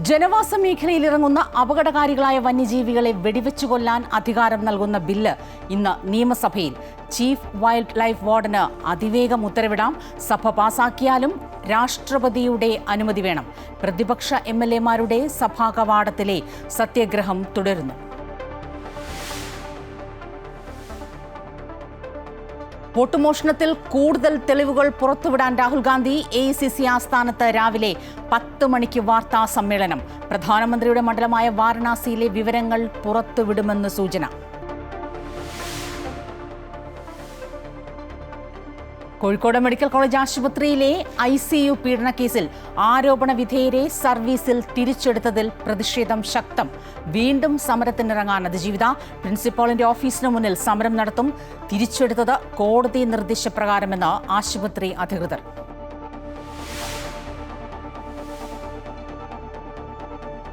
ജനവാസ മേഖലയിൽ ഇറങ്ങുന്ന അപകടകാരികളായ വന്യജീവികളെ വെടിവെച്ചു കൊല്ലാൻ അധികാരം നൽകുന്ന ബില്ല് ഇന്ന് നിയമസഭയിൽ. ചീഫ് വൈൽഡ് ലൈഫ് വാർഡന് അതിവേഗം ഉത്തരവിടാം. സഭ പാസാക്കിയാലും രാഷ്ട്രപതിയുടെ അനുമതി വേണം. പ്രതിപക്ഷ MLA-മാരുടെ സഭാ കവാടത്തിലെ സത്യാഗ്രഹം തുടരുന്നു. വോട്ടുമോഷണത്തിൽ കൂടുതൽ തെളിവുകൾ പുറത്തുവിടാൻ രാഹുൽ ഗാന്ധി AICC ആസ്ഥാനത്ത് രാവിലെ 10 മണിക്ക് വാർത്താ സമ്മേളനം. പ്രധാനമന്ത്രിയുടെ മണ്ഡലമായ വാരണാസിയിലെ വിവരങ്ങൾ പുറത്തുവിടുമെന്ന് സൂചന. കോഴിക്കോട് മെഡിക്കൽ കോളേജ് ആശുപത്രിയിലെ ICU പീഡനക്കേസിൽ ആരോപണ വിധേയരെ സർവീസിൽ തിരിച്ചെടുത്തതിൽ പ്രതിഷേധം ശക്തം. വീണ്ടും സമരത്തിനിറങ്ങാൻ അതിജീവിത. പ്രിൻസിപ്പാളിന്റെ ഓഫീസിന് മുന്നിൽ സമരം നടത്തും. തിരിച്ചെടുത്തത് കോടതി നിർദ്ദേശപ്രകാരമെന്ന് ആശുപത്രി അധികൃതർ.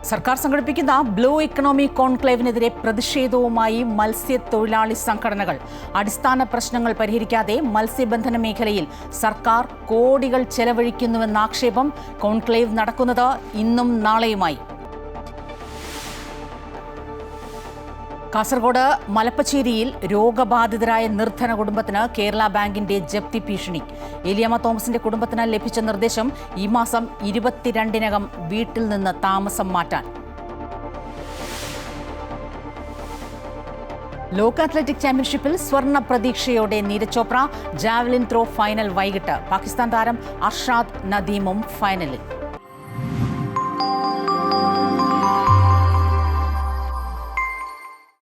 സർക്കാർ സംഘടിപ്പിക്കുന്ന ബ്ലൂ ഇക്കണോമി കോൺക്ലേവിനെതിരെ പ്രതിഷേധവുമായി മത്സ്യത്തൊഴിലാളി സംഘടനകൾ. അടിസ്ഥാന പ്രശ്നങ്ങൾ പരിഹരിക്കാതെ മത്സ്യബന്ധന മേഖലയിൽ സർക്കാർ കോടികൾ ചെലവഴിക്കുന്നുവെന്ന ആക്ഷേപം. കോൺക്ലേവ് നടക്കുന്നത് ഇന്നും നാളെയുമായി. കാസർഗോഡ് മലപ്പച്ചേരിയിൽ രോഗബാധിതരായ നിർധന കുടുംബത്തിന് കേരള ബാങ്കിന്റെ ജപ്തി ഭീഷണി. ഏലിയാമ്മ തോമസിന്റെ കുടുംബത്തിന് ലഭിച്ച നിർദ്ദേശം ഈ മാസം 22-നകം വീട്ടിൽ നിന്ന് താമസം മാറ്റാൻ. ലോക അത്ലറ്റിക് ചാമ്പ്യൻഷിപ്പിൽ സ്വർണ്ണ പ്രതീക്ഷയോടെ Neeraj Chopra. Javelin throw final വൈകിട്ട്. പാകിസ്ഥാൻ താരം അർഷാദ് നദീമും ഫൈനലിൽ.